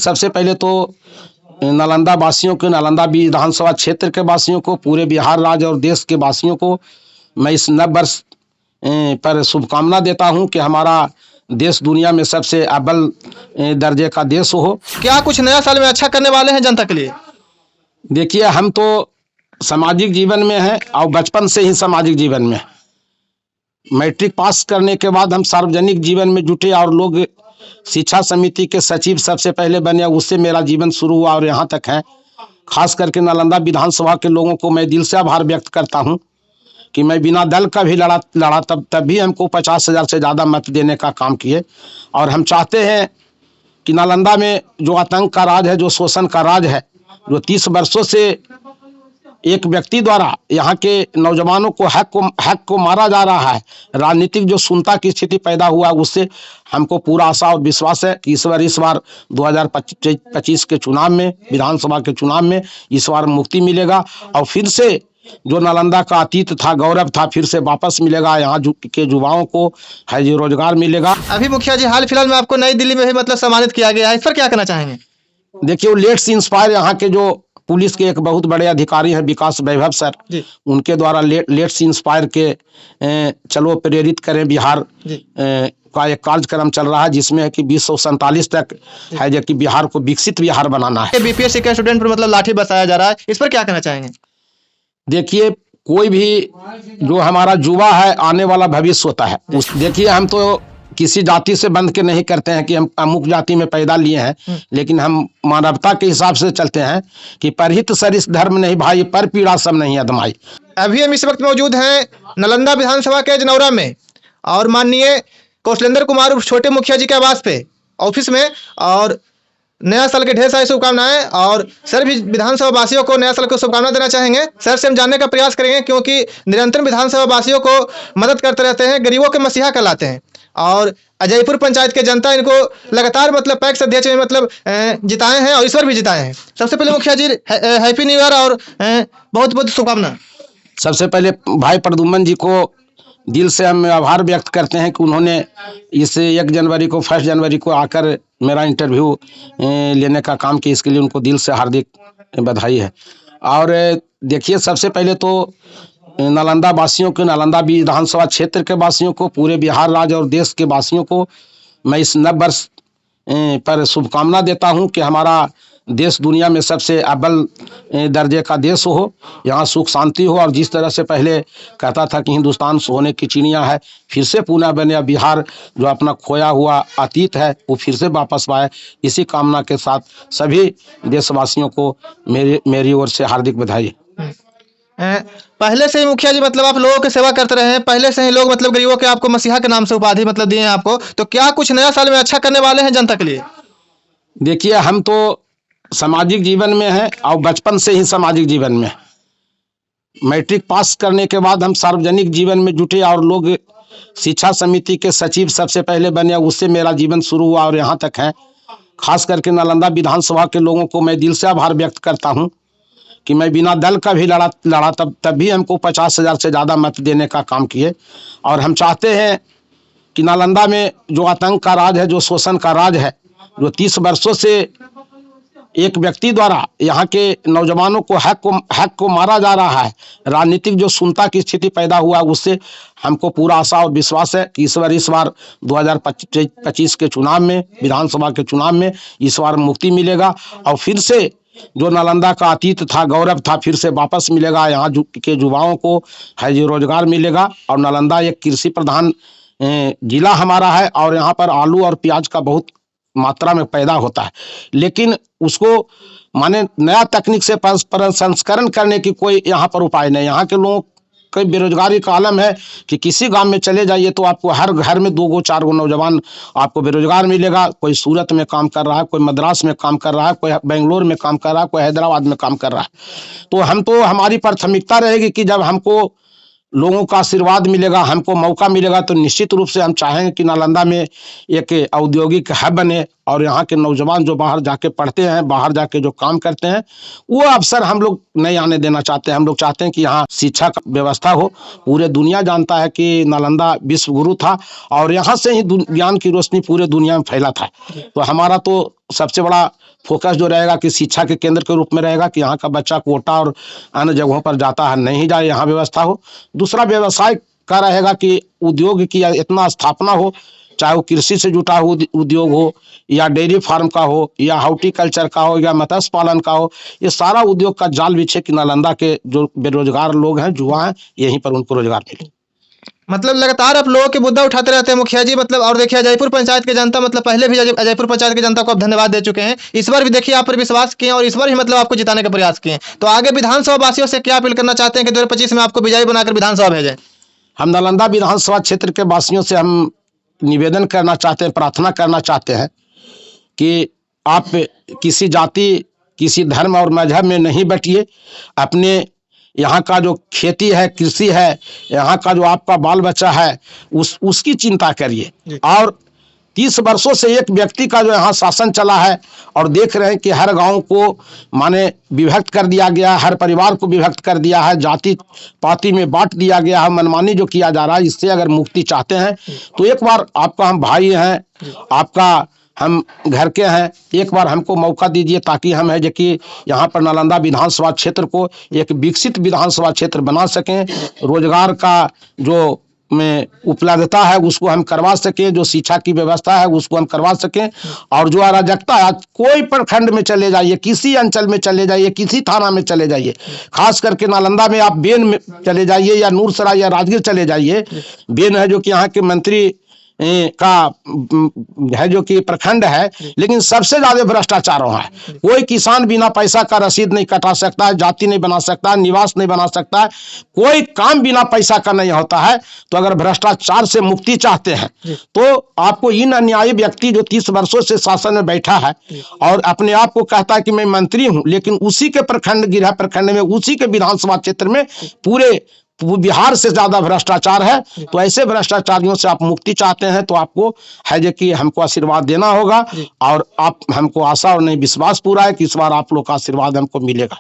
सबसे पहले तो नालंदा वासियों को, नालंदा विधानसभा क्षेत्र के वासियों को, पूरे बिहार राज्य और देश के वासियों को मैं इस नव वर्ष पर शुभकामना देता हूं कि हमारा देश दुनिया में सबसे अव्वल दर्जे का देश हो। क्या कुछ नया साल में अच्छा करने वाले हैं जनता के लिए? देखिए, हम तो सामाजिक जीवन में हैं और बचपन से ही सामाजिक जीवन में। मैट्रिक पास करने के बाद हम सार्वजनिक जीवन में जुटे और लोग शिक्षा समिति के सचिव सबसे पहले बने, उससे मेरा जीवन शुरू हुआ और यहाँ तक है। खास करके नालंदा विधानसभा के लोगों को मैं दिल से आभार व्यक्त करता हूँ कि मैं बिना दल का भी लड़ा तब भी हमको 50,000 से ज़्यादा मत देने का काम किए। और हम चाहते हैं कि नालंदा में जो आतंक का राज है, जो शोषण का राज है, जो 30 वर्षों से एक व्यक्ति द्वारा यहाँ के नौजवानों को हक को मारा जा रहा है, राजनीतिक जो शून्यता की स्थिति पैदा हुआ, उससे हमको पूरा आशा और विश्वास है कि इस बार 2025 के चुनाव में, विधानसभा के चुनाव में इस बार मुक्ति मिलेगा और फिर से जो नालंदा का अतीत था, गौरव था, फिर से वापस मिलेगा। यहाँ के युवाओं को है जो रोजगार मिलेगा। अभी मुखिया जी, हाल फिलहाल में आपको नई दिल्ली में भी मतलब सम्मानित किया गया है, इस पर क्या कहना चाहेंगे? देखिए, वो लेट्स इंस्पायर यहाँ के जो पुलिस के एक बहुत बड़े अधिकारी हैं विकास वैभव सर, उनके द्वारा लेट्स इंस्पायर के चलो प्रेरित करें बिहार का एक कार्यक्रम चल रहा है, जिसमें कि 2047 तक है जो कि बिहार को विकसित बिहार बनाना है। बीपीएससी के स्टूडेंट पर मतलब लाठी बरसाया जा रहा है, इस पर क्या कहना चाहेंगे? देखिए, कोई भी जो हमारा युवा है, आने वाला भविष्य होता है। देखिए, हम तो किसी जाति से बंध के नहीं करते हैं कि हम अमुक जाति में पैदा लिए हैं, लेकिन हम मानवता के हिसाब से चलते हैं कि परहित सरिस धर्म नहीं भाई, पर पीड़ा सब नहीं अदमाई। अभी हम इस वक्त मौजूद हैं नालंदा विधानसभा के जनौरा में और माननीय कौशलेंद्र कुमार छोटे मुखिया जी के आवास पे ऑफिस में, और नया साल के ढेर सारी शुभकामनाएं। और सर भी विधानसभा वासियों को नया साल को शुभकामना देना चाहेंगे। सर से हम जानने का प्रयास करेंगे, क्योंकि निरंतर विधानसभा वासियों को मदद करते रहते हैं, गरीबों के मसीहा कहलाते हैं और अजयपुर पंचायत के जनता इनको लगातार मतलब पैक्स अध्यक्ष में मतलब जिताए हैं और ईश्वर भी जिताए हैं। सबसे पहले मुखिया जी, हैप्पी न्यू ईयर और बहुत बहुत शुभकामना। सबसे पहले भाई प्रदुम्न जी को दिल से हम आभार व्यक्त करते हैं कि उन्होंने इस 1 जनवरी को आकर मेरा इंटरव्यू लेने का काम किया। इसके लिए उनको दिल से हार्दिक बधाई है। और देखिए, सबसे पहले तो नालंदा वासियों को, नालंदा विधानसभा क्षेत्र के वासियों को, पूरे बिहार राज्य और देश के वासियों को मैं इस नव वर्ष पर शुभकामना देता हूं कि हमारा देश दुनिया में सबसे अव्वल दर्जे का देश हो, यहाँ सुख शांति हो। और जिस तरह से पहले कहता था कि हिंदुस्तान सोने की चिड़िया है, फिर से पुनः बने बिहार, जो अपना खोया हुआ अतीत है वो फिर से वापस पाए। इसी कामना के साथ सभी देशवासियों को मेरी ओर से हार्दिक बधाई। पहले से ही मुखिया जी मतलब आप लोगों की सेवा करते रहे हैं, पहले से ही लोग मतलब गरीबों के आपको मसीहा के नाम से उपाधि मतलब दिए हैं आपको, तो क्या कुछ नया साल में अच्छा करने वाले हैं जनता के लिए? देखिए, हम तो सामाजिक जीवन में हैं और बचपन से ही सामाजिक जीवन में। मैट्रिक पास करने के बाद हम सार्वजनिक जीवन में जुटे और लोग शिक्षा समिति के सचिव सबसे पहले बने, उससे मेरा जीवन शुरू हुआ और यहाँ तक है। खास करके नालंदा विधानसभा के लोगों को मैं दिल से आभार व्यक्त करता हूँ कि मैं बिना दल का भी लड़ा तब भी हमको 50,000 से ज़्यादा मत देने का काम किए। और हम चाहते हैं कि नालंदा में जो आतंक का राज है, जो शोषण का राज है, जो 30 वर्षों से एक व्यक्ति द्वारा यहाँ के नौजवानों को हक को मारा जा रहा है, राजनीतिक जो शून्यता की स्थिति पैदा हुआ, उससे हमको पूरा आशा और विश्वास है कि इस बार 2025 के चुनाव में, विधानसभा के चुनाव में इस बार मुक्ति मिलेगा और फिर से जो नालंदा का अतीत था, गौरव था, फिर से वापस मिलेगा। यहाँ के युवाओं को है जो रोजगार मिलेगा। और नालंदा एक कृषि प्रधान जिला हमारा है और यहाँ पर आलू और प्याज का बहुत मात्रा में पैदा होता है, लेकिन उसको माने नया तकनीक से संस्करण करने की कोई यहाँ पर उपाय नहीं। यहाँ के लोगों के बेरोजगारी का आलम है कि किसी गांव में चले जाइए तो आपको हर घर में 2 4 नौजवान आपको बेरोजगार मिलेगा। कोई सूरत में काम कर रहा है, कोई मद्रास में काम कर रहा है, कोई बेंगलोर में काम कर रहा है, कोई हैदराबाद में काम कर रहा है। तो हमारी प्राथमिकता रहेगी कि जब हमको लोगों का आशीर्वाद मिलेगा, हमको मौका मिलेगा, तो निश्चित रूप से हम चाहेंगे कि नालंदा में एक औद्योगिक हब बने और यहाँ के नौजवान जो बाहर जाके पढ़ते हैं, बाहर जाके जो काम करते हैं, वो अवसर हम लोग नहीं आने देना चाहते हैं। हम लोग चाहते हैं कि यहाँ शिक्षा का व्यवस्था हो। पूरे दुनिया जानता है कि नालंदा विश्व गुरु था और यहाँ से ही ज्ञान की रोशनी पूरे दुनिया में फैला था। तो हमारा तो सबसे बड़ा फोकस जो रहेगा कि शिक्षा के केंद्र के रूप में रहेगा कि यहाँ का बच्चा कोटा और अन्य जगहों पर जाता है नहीं जाए, यहाँ व्यवस्था हो। दूसरा व्यवसाय का रहेगा कि उद्योग की इतना स्थापना हो, चाहे वो कृषि से जुटा हुआ उद्योग हो या डेयरी फार्म का हो या हॉर्टिकल्चर का हो या मत्स्य पालन का हो, ये सारा उद्योग का जाल बिछे कि नालंदा के जो बेरोजगार लोग हैं, युवा हैं, यहीं पर उनको रोजगार मिले। मतलब लगातार आप लोगों के मुद्दा उठाते रहते हैं मुखिया जी। मतलब और देखिए अजयपुर पंचायत की जनता, मतलब पहले भी अजयपुर पंचायत की जनता को आप धन्यवाद दे चुके हैं। इस बार भी देखिए आप पर विश्वास किए और इस बार ही मतलब आपको जिताने का प्रयास किए। तो आगे विधानसभा वासियों से क्या अपील करना चाहते हैं कि 2025 में आपको विजयी बनाकर विधानसभा भेजें? हम नालंदा विधानसभा क्षेत्र के वासियों से हम निवेदन करना चाहते हैं, प्रार्थना करना चाहते हैं कि आप किसी जाति, किसी धर्म और मजहब में नहीं बटिए। अपने यहाँ का जो खेती है, कृषि है, यहाँ का जो आपका बाल बच्चा है, उसकी चिंता करिए। और 30 वर्षों से एक व्यक्ति का जो यहाँ शासन चला है और देख रहे हैं कि हर गांव को माने विभक्त कर दिया गया, हर परिवार को विभक्त कर दिया है, जाति पाति में बांट दिया गया है, मनमानी जो किया जा रहा है, इससे अगर मुक्ति चाहते हैं तो एक बार आपका हम भाई हैं, आपका हम घर के हैं, एक बार हमको मौका दीजिए ताकि हम है जो कि यहाँ पर नालंदा विधानसभा क्षेत्र को एक विकसित विधानसभा क्षेत्र बना सकें। रोजगार का जो में उपलब्धता है उसको हम करवा सकें, जो शिक्षा की व्यवस्था है उसको हम करवा सकें। और जो अराजकता है, कोई प्रखंड में चले जाइए, किसी अंचल में चले जाइए, किसी थाना में चले जाइए, खास करके नालंदा में आप बेन में चले जाइए या नूरसराय या राजगीर चले जाइए। बेन है जो कि यहाँ के मंत्री का है जो कि प्रखंड है, लेकिन सबसे ज्यादा भ्रष्टाचार वहाँ है। कोई किसान बिना पैसा का रसीद नहीं कटा सकता है, जाति नहीं बना सकता है, निवास नहीं बना सकता है, कोई काम बिना पैसा का नहीं होता है। तो अगर भ्रष्टाचार से मुक्ति चाहते हैं तो आपको इन अन्यायी व्यक्ति जो 30 वर्षों से शासन में बैठा है और अपने आप को कहता है कि मैं मंत्री हूं, लेकिन उसी के प्रखंड, गिरहा प्रखंड में, उसी के विधानसभा क्षेत्र में पूरे बिहार से ज्यादा भ्रष्टाचार है। तो ऐसे भ्रष्टाचारियों से आप मुक्ति चाहते हैं तो आपको है जो कि हमको आशीर्वाद देना होगा। और आप हमको आशा और नहीं विश्वास पूरा है कि इस बार आप लोग का आशीर्वाद हमको मिलेगा।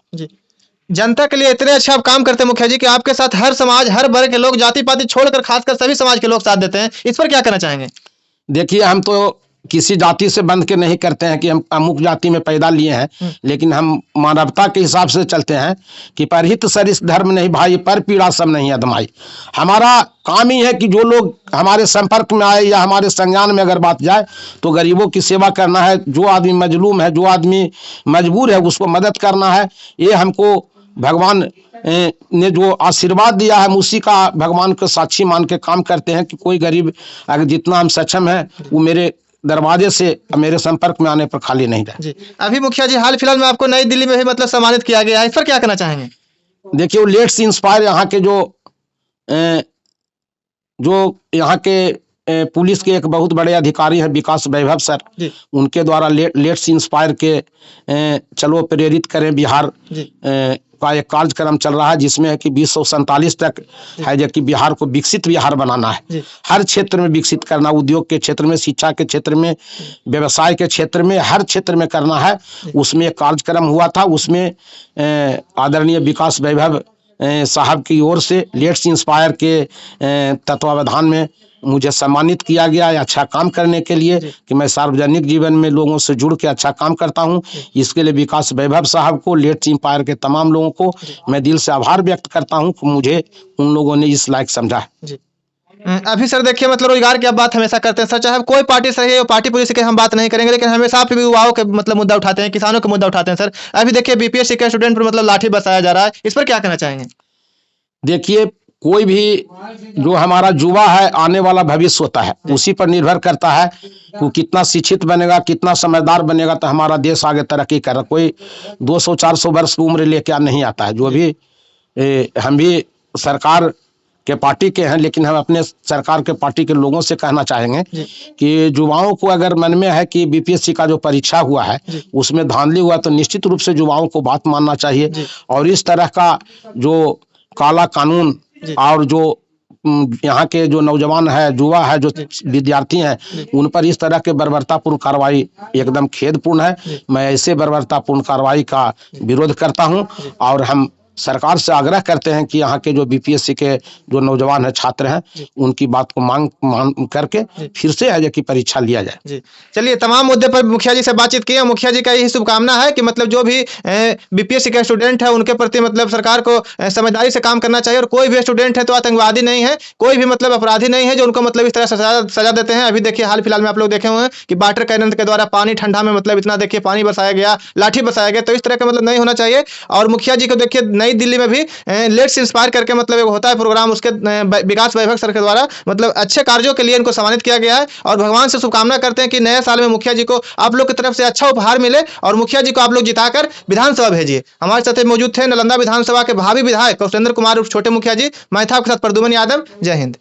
जनता के लिए इतने अच्छा आप काम करते हैं मुखिया जी कि आपके साथ हर समाज, हर वर्ग के लोग, जाति पाति छोड़कर खासकर सभी समाज के लोग साथ देते हैं। इस पर क्या कहना चाहेंगे? देखिए, हम तो किसी जाति से बंध के नहीं करते हैं कि हम अमुक जाति में पैदा लिए हैं, लेकिन हम मानवता के हिसाब से चलते हैं कि परहित सरिस धर्म नहीं भाई, पर पीड़ा सब नहीं अदमाई। हमारा काम ही है कि जो लोग हमारे संपर्क में आए या हमारे संज्ञान में अगर बात जाए तो गरीबों की सेवा करना है, जो आदमी मजलूम है, जो आदमी मजबूर है, उसको मदद करना है। ये हमको भगवान ने जो आशीर्वाद दिया है, हम उसी का भगवान को साक्षी मान के काम करते हैं कि कोई गरीब अगर जितना हम सक्षम है वो मेरे दरवाजे से, मेरे संपर्क में आने पर खाली नहीं रहे। अभी मुखिया जी हाल फिलहाल में आपको नई दिल्ली में भी मतलब सम्मानित किया गया है, इस पर क्या कहना चाहेंगे? देखिए, वो लेट्स इंस्पायर यहाँ के जो यहाँ के पुलिस के एक बहुत बड़े अधिकारी हैं विकास वैभव सर, उनके द्वारा लेट्स इंस्पायर के चलो प्रेरित करें बिहार का एक कार्यक्रम चल रहा है, जिसमें है कि 2047 तक है जो कि बिहार को विकसित बिहार बनाना है। हर क्षेत्र में विकसित करना, उद्योग के क्षेत्र में, शिक्षा के क्षेत्र में, व्यवसाय के क्षेत्र में, हर क्षेत्र में करना है। उसमें एक कार्यक्रम हुआ था, उसमें आदरणीय विकास वैभव साहब की ओर से लेट्स इंस्पायर के तत्वावधान में मुझे सम्मानित किया गया है अच्छा काम करने के लिए, कि मैं सार्वजनिक जीवन में लोगों से जुड़ के अच्छा काम करता हूं। इसके लिए विकास वैभव साहब को, लेट्स इंस्पायर के तमाम लोगों को मैं दिल से आभार व्यक्त करता हूं कि मुझे उन लोगों ने इस लायक समझा है। अभी सर देखिए, मतलब रोजगार की आप बात हमेशा करते हैं सर, चाहे कोई पार्टी सही है, पार्टी पुलिस की हम बात नहीं करेंगे, लेकिन हमेशा आप युवाओं के मतलब मुद्दा उठाते हैं, किसानों के मुद्दा उठाते हैं सर। अभी देखिए बीपीएससी के स्टूडेंट पर मतलब लाठी बरसाया जा रहा है, इस पर क्या कहना चाहेंगे? देखिए, कोई भी जो हमारा युवा है, आने वाला भविष्य होता है, उसी पर निर्भर करता है वो कितना शिक्षित बनेगा, कितना समझदार बनेगा, तो हमारा देश आगे तरक्की कर रहा। कोई 200-400 वर्ष की उम्र लेके नहीं आता है। जो भी हम भी सरकार के पार्टी के हैं, लेकिन हम अपने सरकार के पार्टी के लोगों से कहना चाहेंगे कि युवाओं को अगर मन में है कि बीपीएससी का जो परीक्षा हुआ है उसमें धांधली हुआ, तो निश्चित रूप से युवाओं को बात मानना चाहिए। और इस तरह का जो काला कानून और जो यहाँ के जो नौजवान है, युवा है, जो विद्यार्थी हैं, उन पर इस तरह के बर्बरतापूर्ण कार्रवाई एकदम खेदपूर्ण है। मैं ऐसे बर्बरतापूर्ण कार्रवाई का विरोध करता हूँ और हम सरकार से आग्रह करते हैं कि यहाँ के जो बीपीएससी के जो नौजवान है, छात्र हैं, उनकी बात को मांग करके फिर से है कि परीक्षा लिया जाए। जी, चलिए, तमाम मुद्दे पर मुखिया जी से बातचीत की है। मुखिया जी का यही शुभकामना है कि मतलब जो भी बीपीएससी के स्टूडेंट है, उनके प्रति मतलब सरकार को समझदारी से काम करना चाहिए, और कोई भी स्टूडेंट है तो आतंकवादी नहीं है, कोई भी मतलब अपराधी नहीं है जो उनको मतलब इस तरह सजा देते हैं। अभी देखिए, हाल फिलहाल में आप लोग देखे हुए हैं कि वाटर कैनन के द्वारा पानी ठंडा में मतलब इतना देखिए पानी बरसाया गया, लाठी बरसाया गया, तो इस तरह का मतलब नहीं होना चाहिए। और मुखिया जी को देखिए नई दिल्ली में भी लेट्स इंस्पायर करके मतलब एक होता है प्रोग्राम, उसके विकास वैभव सर के द्वारा मतलब अच्छे कार्यों के लिए इनको सम्मानित किया गया है। और भगवान से शुभकामना करते हैं कि नए साल में मुखिया जी को आप लोग की तरफ से अच्छा उपहार मिले और मुखिया जी को आप लोग जिताकर विधानसभा भेजिए। हमारे साथ मौजूद थे नालंदा विधानसभा के भावी विधायक कौशलेंद्र कुमार उर्फ छोटे मुखिया जी। मैं था आपके साथ प्रद्युमन यादव। जय हिंद।